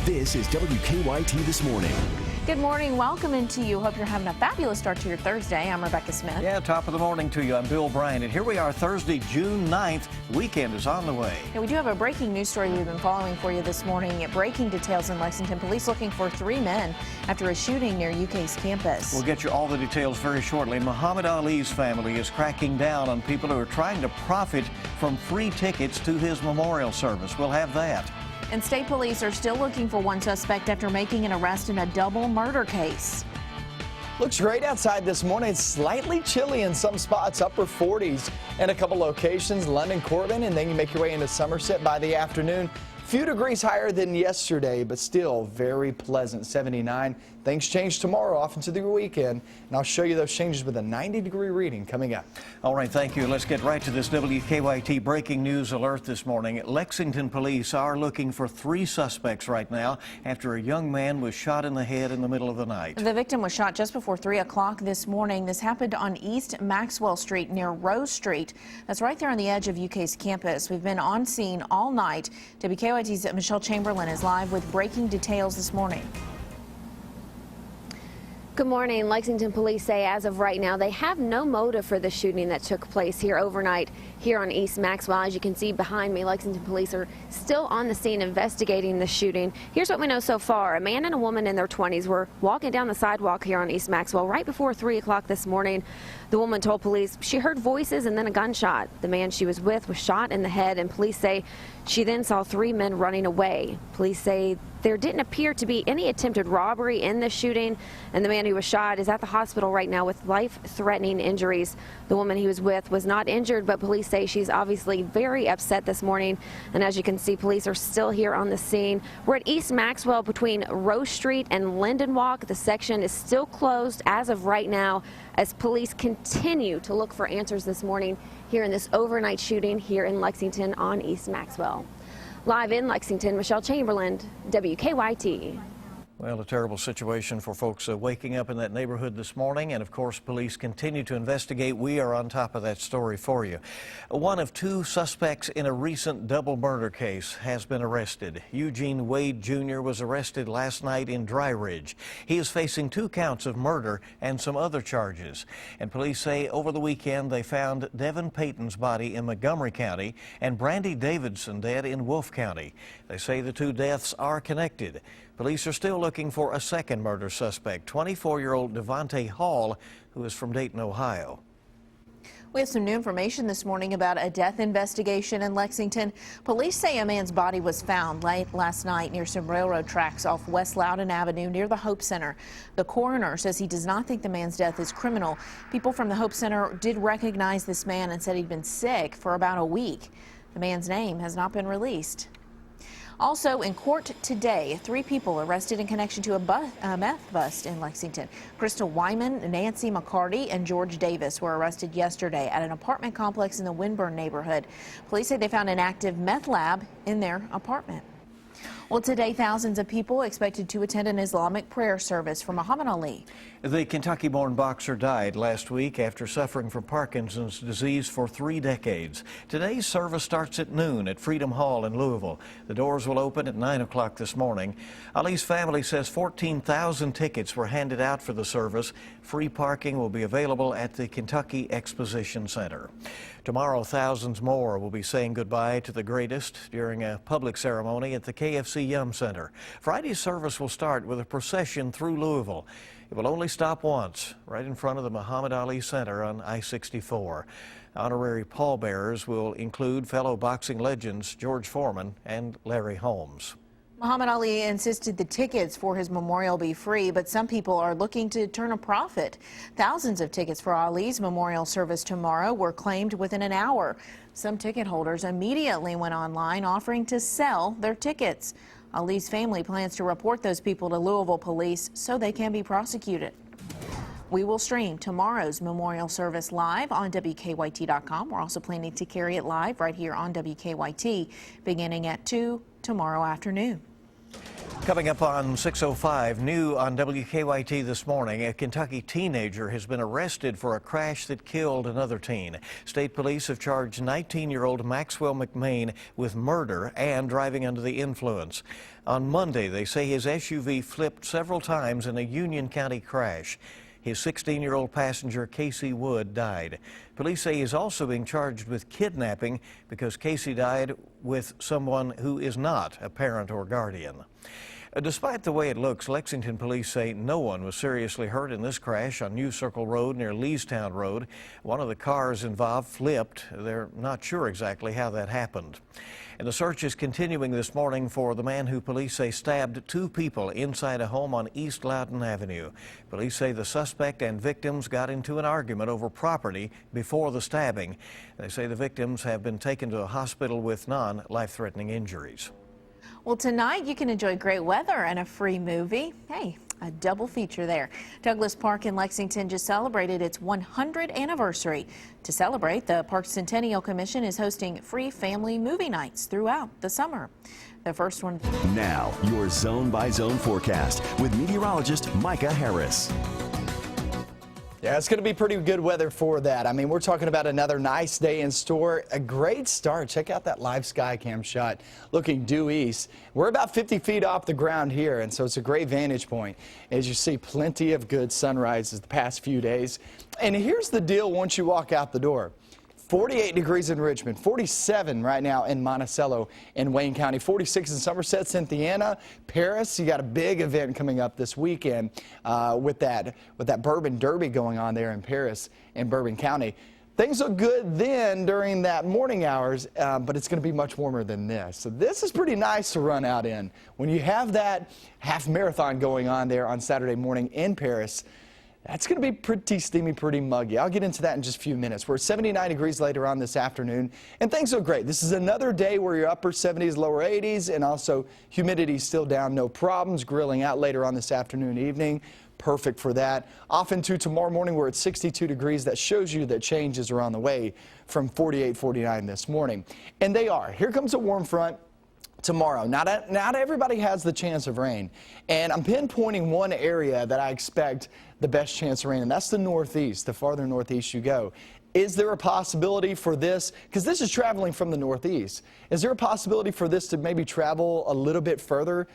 This is WKYT This Morning. Good morning. Welcome into you. Hope you're having a fabulous start to your Thursday. I'm Rebecca Smith. Yeah, top of the morning to you. I'm Bill Bryan. And here we are Thursday, June 9th. Weekend is on the way. And we do have a breaking news story we've been following for you this morning. Breaking details in Lexington. Police looking for 3 men after a shooting near UK's campus. We'll get you all the details very shortly. Muhammad Ali's family is cracking down on people who are trying to profit from free tickets to his memorial service. We'll have that. And state police are still looking for one suspect after making an arrest in a double murder case. Looks great outside this morning. It's slightly chilly in some spots, upper 40s in a couple locations, London, Corbin, and then you make your way into Somerset by the afternoon. Few degrees higher than yesterday, but still very pleasant, 79. Things change tomorrow, off into the weekend, and I'll show you those changes with a 90-degree reading coming up. All right, thank you. Let's get right to this WKYT breaking news alert this morning. Lexington police are looking for 3 suspects right now after a young man was shot in the head in the middle of the night. The victim was shot just before 3 o'clock this morning. This happened on East Maxwell Street near Rose Street. That's right there on the edge of UK's campus. We've been on scene all night. WKYT's Michelle Chamberlain is live with breaking details this morning. Good morning. Lexington police say as of right now they have no motive for the shooting that took place here overnight here on East Maxwell. As you can see behind me, Lexington police are still on the scene investigating the shooting. Here's what we know so far. A man and a woman in their 20s were walking down the sidewalk here on East Maxwell right before 3 o'clock this morning. The woman told police she heard voices and then a gunshot. The man she was with was shot in the head, and police say she then saw 3 men running away. Police say there didn't appear to be any attempted robbery in the shooting, and the man who was shot is at the hospital right now with life-threatening injuries. The woman he was with was not injured, but police say she's obviously very upset this morning. And as you can see, police are still here on the scene. We're at East Maxwell between Rose Street and Linden Walk. The section is still closed as of right now as police continue to look for answers this morning here in this overnight shooting here in Lexington on East Maxwell. Live in Lexington, Michelle Chamberlain, WKYT. Well, a terrible situation for folks waking up in that neighborhood this morning, and of course police continue to investigate. We are on top of that story for you. One of 2 suspects in a recent double murder case has been arrested. Eugene Wade Jr. was arrested last night in Dry Ridge. He is facing 2 counts of murder and some other charges. And police say over the weekend they found Devin Payton's body in Montgomery County and Brandy Davidson dead in Wolfe County. They say the 2 deaths are connected. Police are still looking for a second murder suspect, 24-year-old Devontae Hall, who is from Dayton, Ohio. We have some new information this morning about a death investigation in Lexington. Police say a man's body was found late last night near some railroad tracks off West Loudon Avenue near the Hope Center. The coroner says he does not think the man's death is criminal. People from the Hope Center did recognize this man and said he'd been sick for about a week. The man's name has not been released. Also in court today, 3 people arrested in connection to a meth bust in Lexington. Crystal Wyman, Nancy McCarty, and George Davis were arrested yesterday at an apartment complex in the Winburn neighborhood. Police say they found an active meth lab in their apartment. Well, today, thousands of people expected to attend an Islamic prayer service for Muhammad Ali. The Kentucky-born boxer died last week after suffering from Parkinson's disease for 3 decades. Today's service starts at noon at Freedom Hall in Louisville. The doors will open at 9 o'clock this morning. Ali's family says 14,000 tickets were handed out for the service. Free parking will be available at the Kentucky Exposition Center. Tomorrow, thousands more will be saying goodbye to the greatest during a public ceremony at the KFC Yum Center. Friday's service will start with a procession through Louisville. It will only stop once, right in front of the Muhammad Ali Center on I-64. Honorary pallbearers will include fellow boxing legends George Foreman and Larry Holmes. Muhammad Ali insisted the tickets for his memorial be free, but some people are looking to turn a profit. Thousands of tickets for Ali's memorial service tomorrow were claimed within an hour. Some ticket holders immediately went online offering to sell their tickets. Ali's family plans to report those people to Louisville police so they can be prosecuted. We will stream tomorrow's memorial service live on WKYT.com. We're also planning to carry it live right here on WKYT beginning at 2 tomorrow afternoon. Coming up on 6:05, new on WKYT this morning, a Kentucky teenager has been arrested for a crash that killed another teen. State police have charged 19-year-old Maxwell McMain with murder and driving under the influence. On Monday, they say his SUV flipped several times in a Union County crash. His 16-year-old passenger, Casey Wood, died. Police say he's also being charged with kidnapping because Casey died with someone who is not a parent or guardian. Despite the way it looks, Lexington police say no one was seriously hurt in this crash on New Circle Road near Leestown Road. One of the cars involved flipped. They're not sure exactly how that happened. And the search is continuing this morning for the man who police say stabbed two people inside a home on East Loudon Avenue. Police say the suspect and victims got into an argument over property before the stabbing. They say the victims have been taken to a hospital with non-life-threatening injuries. Well, tonight you can enjoy great weather and a free movie. Hey, a double feature there. Douglas Park in Lexington just celebrated its 100th anniversary. To celebrate, the Park Centennial Commission is hosting free family movie nights throughout the summer. The first one. Now, your zone-by-zone forecast with meteorologist Micah Harris. Yeah, it's going to be pretty good weather for that. I mean, we're talking about another nice day in store. A great start. Check out that live sky cam shot looking due east. We're about 50 feet off the ground here, and so it's a great vantage point. As you see, plenty of good sunrises the past few days. And here's the deal once you walk out the door. 48 degrees in Richmond, 47 right now in Monticello in Wayne County, 46 in Somerset, Cynthiana, Paris. You got a big event coming up this weekend with that Bourbon Derby going on there in Paris in Bourbon County. Things look good then during that morning hours, but it's going to be much warmer than this. So this is pretty nice to run out in. When you have that half marathon going on there on Saturday morning in Paris, that's going to be pretty steamy, pretty muggy. I'll get into that in just a few minutes. We're at 79 degrees later on this afternoon, and things look great. This is another day where your upper 70s, lower 80s, and also humidity still down, no problems. Grilling out later on this afternoon, evening. Perfect for that. Off into tomorrow morning, we're at 62 degrees. That shows you that changes are on the way from 48, 49 this morning. And they are. Here comes a warm front. Tomorrow. Not everybody has the chance of rain, and I'm pinpointing one area that I expect the best chance of rain, and that's the northeast. The farther northeast you go. Is there a possibility for this? Because this is traveling from the northeast. Is there a possibility for this to maybe travel a little bit farther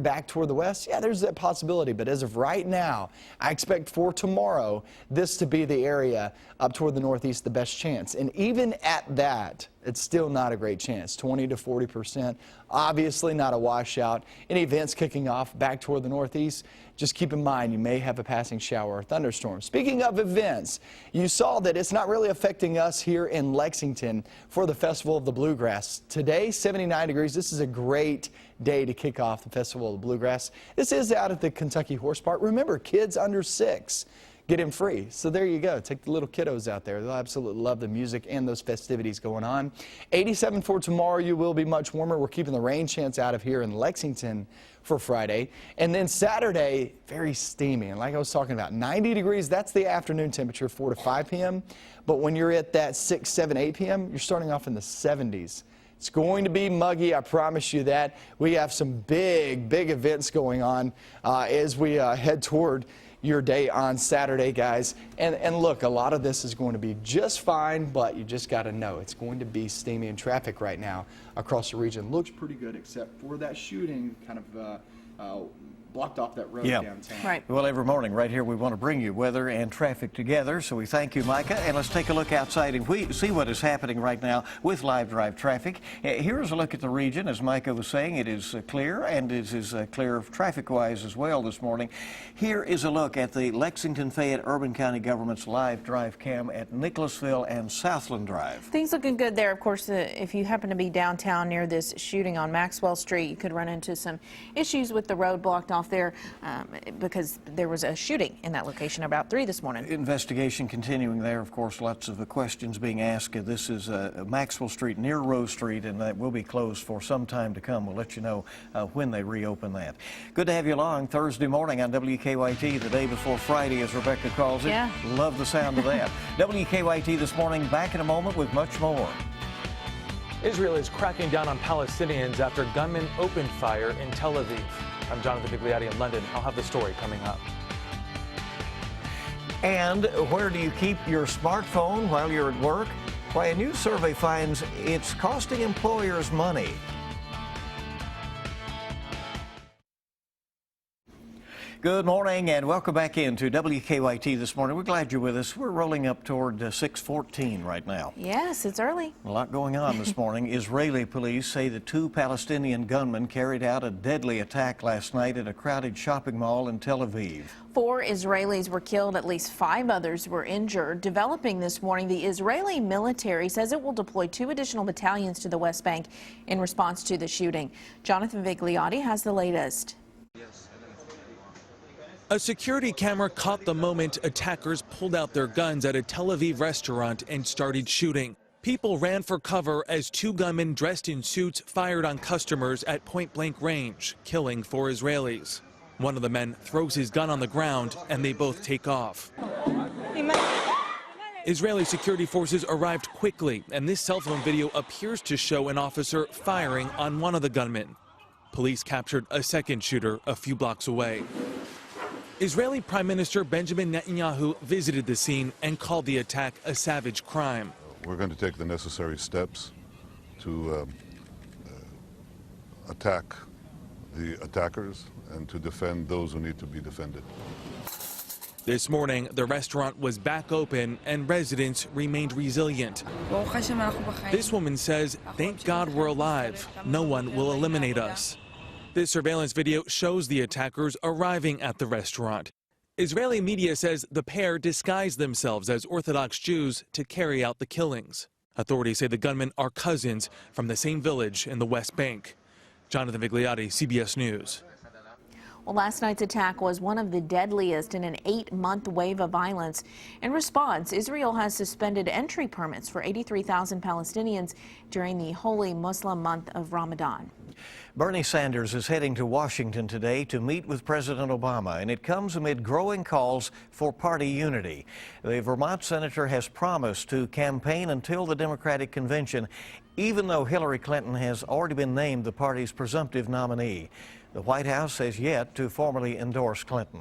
back toward the west? Yeah, there's that possibility. But as of right now, I expect for tomorrow this to be the area up toward the northeast, the best chance. And even at that, it's still not a great chance. 20 to 40%. Obviously not a washout. Any events kicking off back toward the northeast, just keep in mind you may have a passing shower or thunderstorm. Speaking of events, you saw that it's not really affecting us here in Lexington for the Festival of the Bluegrass. Today, 79 degrees. This is a great day to kick off the Festival of the Bluegrass. This is out at the Kentucky Horse Park. Remember, kids under 6 get in free. So there you go. Take the little kiddos out there. They'll absolutely love the music and those festivities going on. 87 for tomorrow. You will be much warmer. We're keeping the rain chance out of here in Lexington for Friday. And then Saturday, very steamy. And like I was talking about, 90 degrees. That's the afternoon temperature, 4 to 5 p.m. But when you're at that 6, 7, 8 p.m., you're starting off in the 70s. It's going to be muggy, I promise you that. We have some big events going on as we head toward your day on Saturday, guys. And look, a lot of this is going to be just fine, but you just got to know it's going to be steamy, and traffic right now across the region looks pretty good, except for that shooting kind of blocked off that road downtown. Right. Well, every morning right here we want to bring you weather and traffic together, so we thank you, Micah. And let's take a look outside and see what is happening right now with live drive traffic. Here's a look at the region. As Micah was saying, it is clear, and it is clear traffic-wise as well this morning. Here is a look at the Lexington-Fayette Urban County Government's live drive cam at Nicholasville and Southland Drive. Things looking good there. Of course, if you happen to be downtown near this shooting on Maxwell Street, you could run into some issues with the road blocked off there because there was a shooting in that location about 3 this morning. Investigation continuing there. Of course, lots of questions being asked. This is Maxwell Street near Rose Street, and that will be closed for some time to come. We'll let you know when they reopen that. Good to have you along Thursday morning on WKYT, the day before Friday, as Rebecca calls it. Yeah. Love the sound of that. WKYT this morning, back in a moment with much more. Israel is cracking down on Palestinians after gunmen opened fire in Tel Aviv. I'm Jonathan Vigliotti in London. I'll have the story coming up. And where do you keep your smartphone while you're at work? Why, a new survey finds it's costing employers money. Good morning and welcome back into WKYT this morning. We're glad you're with us. We're rolling up toward 6:14 right now. Yes, it's early. A lot going on this morning. Israeli police say the two Palestinian gunmen carried out a deadly attack last night at a crowded shopping mall in Tel Aviv. 4 Israelis were killed, at least 5 others were injured. Developing this morning, the Israeli military says it will deploy 2 additional battalions to the West Bank in response to the shooting. Jonathan Vigliotti has the latest. A security camera caught the moment attackers pulled out their guns at a Tel Aviv restaurant and started shooting. People ran for cover as 2 gunmen dressed in suits fired on customers at point-blank range, killing 4 Israelis. One of the men throws his gun on the ground and they both take off. Israeli security forces arrived quickly, and this cell phone video appears to show an officer firing on one of the gunmen. Police captured a second shooter a few blocks away. Israeli Prime Minister Benjamin Netanyahu visited the scene and called the attack a savage crime. We're going to take the necessary steps to attack the attackers and to defend those who need to be defended. This morning, the restaurant was back open and residents remained resilient. This woman says, "Thank God we're alive. No one will eliminate us." This surveillance video shows the attackers arriving at the restaurant. Israeli media says the pair disguised themselves as Orthodox Jews to carry out the killings. Authorities say the gunmen are cousins from the same village in the West Bank. Jonathan Vigliotti, CBS News. Well, last night's attack was one of the deadliest in an 8-month wave of violence. In response, Israel has suspended entry permits for 83,000 Palestinians during the holy Muslim month of Ramadan. Bernie Sanders is heading to Washington today to meet with President Obama, and it comes amid growing calls for party unity. The Vermont senator has promised to campaign until the Democratic convention, even though Hillary Clinton has already been named the party's presumptive nominee. The White House has yet to formally endorse Clinton.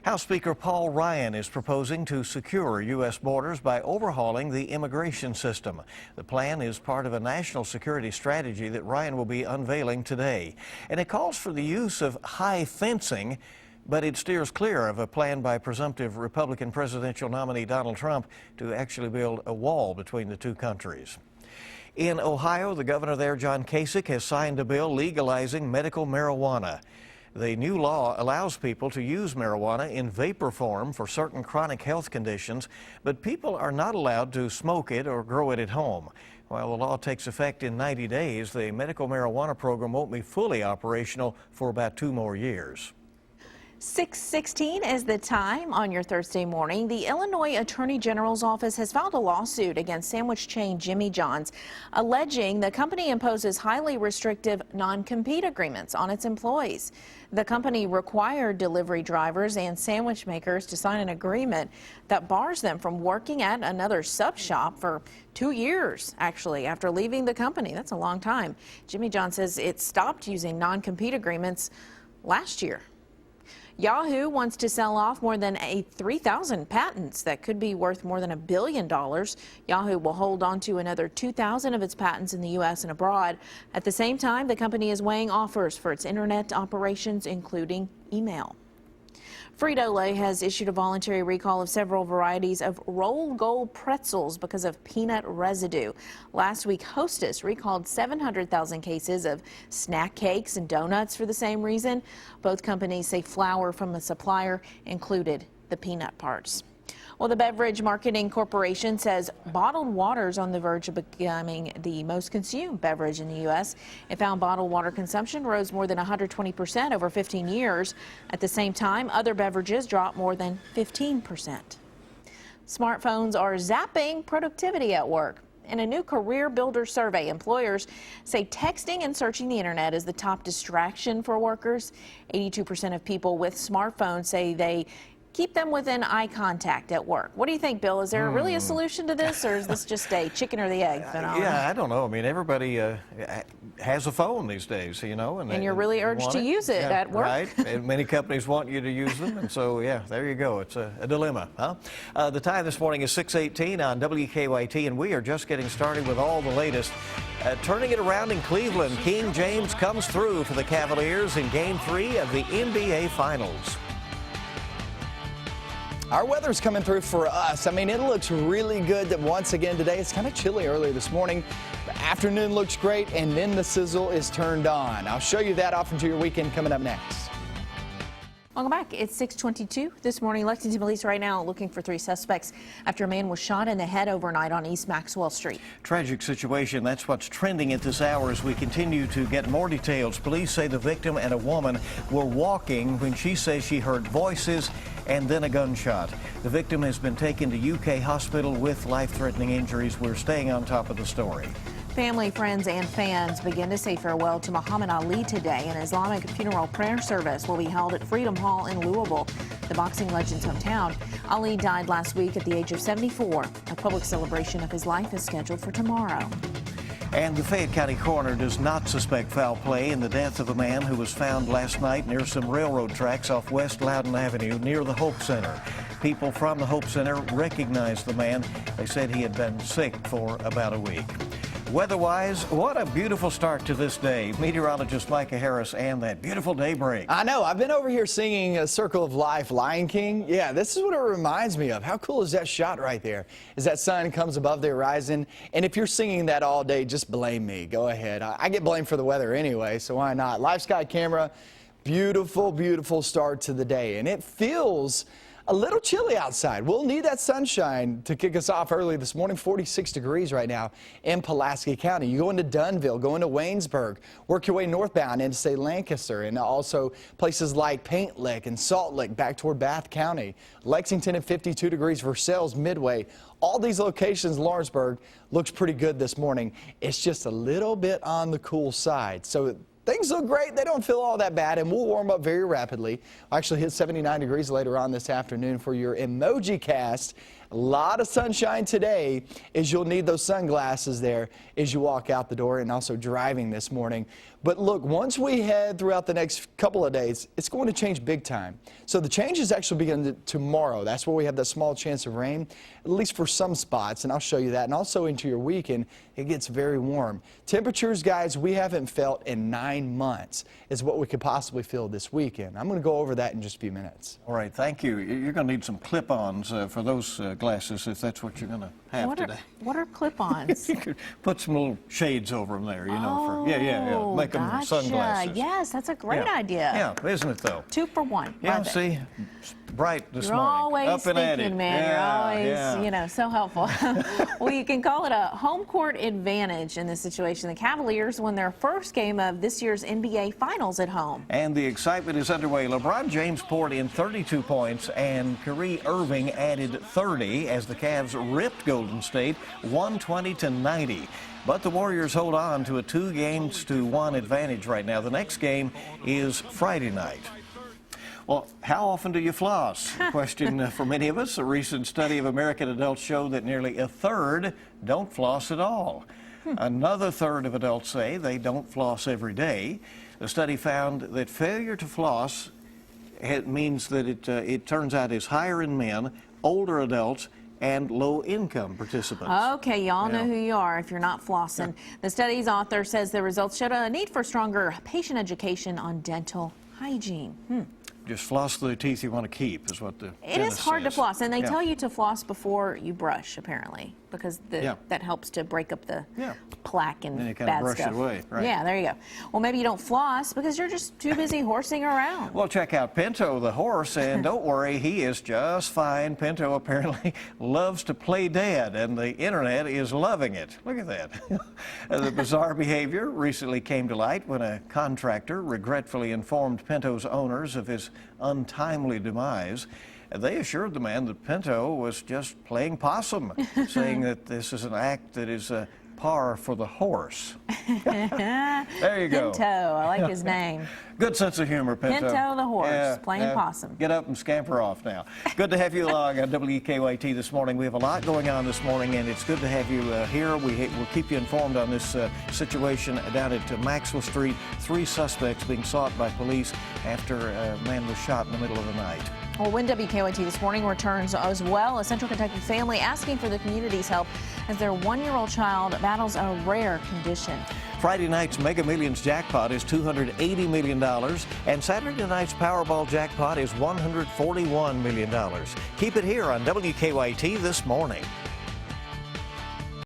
House Speaker Paul Ryan is proposing to secure U.S. borders by overhauling the immigration system. The plan is part of a national security strategy that Ryan will be unveiling today. And it calls for the use of high fencing, but it steers clear of a plan by presumptive Republican presidential nominee Donald Trump to actually build a wall between the two countries. In Ohio, the governor there, John Kasich, has signed a bill legalizing medical marijuana. The new law allows people to use marijuana in vapor form for certain chronic health conditions, but people are not allowed to smoke it or grow it at home. While the law takes effect in 90 days, the medical marijuana program won't be fully operational for about 2 more years. 6:16 is the time on your Thursday morning. The Illinois Attorney General's office has filed a lawsuit against sandwich chain Jimmy John's, alleging the company imposes highly restrictive non-compete agreements on its employees. The company required delivery drivers and sandwich makers to sign an agreement that bars them from working at another sub shop for 2 years, actually, after leaving the company. That's a long time. Jimmy John says it stopped using non-compete agreements last year. Yahoo wants to sell off more than 3,000 patents that could be worth more than $1 billion. Yahoo will hold on to another 2,000 of its patents in the U.S. and abroad. At the same time, the company is weighing offers for its internet operations, including email. Frito-Lay has issued a voluntary recall of several varieties of Roll Gold pretzels because of peanut residue. Last week, Hostess recalled 700,000 cases of snack cakes and donuts for the same reason. Both companies say flour from a supplier included the peanut parts. Well, the Beverage Marketing Corporation says bottled water is on the verge of becoming the most consumed beverage in the U.S. It found bottled water consumption rose more than 120% over 15 years. At the same time, other beverages dropped more than 15%. Smartphones are zapping productivity at work. In a new Career Builder survey, employers say texting and searching the internet is the top distraction for workers. 82% of people with smartphones say they keep them within eye contact at work. What do you think, Bill? Is there really a solution to this, or is this just a chicken or the egg phenomenon? Yeah, I don't know. I mean, everybody has a phone these days, you know. And you're really urged to use it at work. Right. And many companies want you to use them. And so, yeah, there you go. It's a dilemma, huh? The time this morning is 6:18 on WKYT, and we are just getting started with all the latest. Turning it around in Cleveland, King James comes through for the Cavaliers in Game 3 of the NBA Finals. Our weather's coming through for us. I mean, it looks really good that once again today. It's kind of chilly earlier this morning. The afternoon looks great, and then the sizzle is turned on. I'll show you that off into your weekend coming up next. Welcome back. It's 6:22 this morning. Lexington police right now looking for 3 suspects after a man was shot in the head overnight on East Maxwell Street. Tragic situation. That's what's trending at this hour as we continue to get more details. Police say the victim and a woman were walking when she says she heard voices and then a gunshot. The victim has been taken to UK hospital with life-threatening injuries. We're staying on top of the story. Family, friends, and fans begin to say farewell to Muhammad Ali today. An Islamic funeral prayer service will be held at Freedom Hall in Louisville, the boxing legend's hometown. Ali died last week at the age of 74. A public celebration of his life is scheduled for tomorrow. And the Fayette County coroner does not suspect foul play in the death of a man who was found last night near some railroad tracks off West Loudon Avenue near the Hope Center. People from the Hope Center recognized the man. They said he had been sick for about a week. Weather-wise, what a beautiful start to this day. Meteorologist Micah Harris and that beautiful daybreak. I know. I've been over here singing a Circle of Life, Lion King. Yeah, this is what it reminds me of. How cool is that shot right there? As that sun comes above the horizon. And if you're singing that all day, just blame me. Go ahead. I get blamed for the weather anyway, so why not? Live sky camera. Beautiful, beautiful start to the day. And it feels a little chilly outside. We'll need that sunshine to kick us off early this morning. 46 degrees right now in Pulaski County. You go into Dunnville, go into Waynesburg, work your way northbound into, say, Lancaster, and also places like Paint Lick and Salt Lick back toward Bath County. Lexington at 52 degrees, Versailles, Midway. All these locations, Lawrenceburg, looks pretty good this morning. It's just a little bit on the cool side. So things look great. They don't feel all that bad, and we'll warm up very rapidly. I'll actually hit 79 degrees later on this afternoon for your emoji cast. A lot of sunshine today, as you'll need those sunglasses there as you walk out the door, and also driving this morning. But look, once we head throughout the next couple of days, it's going to change big time. So the changes actually begin tomorrow. That's where we have that small chance of rain, at least for some spots, and I'll show you that. And also into your weekend, it gets very warm. Temperatures, guys, we haven't felt in 9 months is what we could possibly feel this weekend. I'm going to go over that in just a few minutes. All right, thank you. You're going to need some clip-ons for those glasses if that's what you're going to have today. What are clip-ons? You could put some little shades over them there, you know. Yeah. Make them Gotcha. sunglasses. Yes, that's a great idea. Yeah, isn't it though? 2 for 1. Yeah, see, bright this You're morning. always Up and at it. thinking, man. You're always, you know, so helpful. Well, you can call it a home court advantage in this situation. The Cavaliers won their first game of this year's NBA Finals at home. And the excitement is underway. LeBron James poured in 32 points, and Kyrie Irving added 30 as the Cavs ripped Golden State 120-90. But the Warriors hold on to a 2-1 advantage right now. The next game is Friday night. Well, how often do you floss? Question for many of us. A recent study of American adults showed that nearly a third don't floss at all. Another third of adults say they don't floss every day. The study found that failure to floss means that it turns out is higher in men, older adults, and low-income participants. Okay, y'all know who you are if you're not flossing. The study's author says the results showed a need for stronger patient education on dental hygiene. Just floss the teeth you want to keep is what the It is hard to says. floss, and they tell you to floss before you brush, apparently, because that helps to break up the plaque and then you kind of bad brush stuff. it away, right? Yeah, there you go. Well, maybe you don't floss because you're just too busy horsing around. Well, check out Pinto the horse, and don't worry, he is just fine. Pinto apparently loves to play dead, and the internet is loving it. Look at that. The bizarre behavior recently came to light when a contractor regretfully informed Pinto's owners of his untimely demise. They assured the man that Pinto was just playing possum, saying that this is an act that is par for the horse. There you go. Pinto, I like his name. Good sense of humor, Pinto. Pinto the horse, playing possum. Get up and scamper off now. Good to have you along on WKYT this morning. We have a lot going on this morning, and it's good to have you here. We'll keep you informed on this situation down at Maxwell Street. 3 suspects being sought by police after a man was shot in the middle of the night. Well, when WKYT this morning returns as well, a Central Kentucky family asking for the community's help as their 1-year-old child battles a rare condition. Friday night's Mega Millions jackpot is $280 million, and Saturday night's Powerball jackpot is $141 million. Keep it here on WKYT this morning.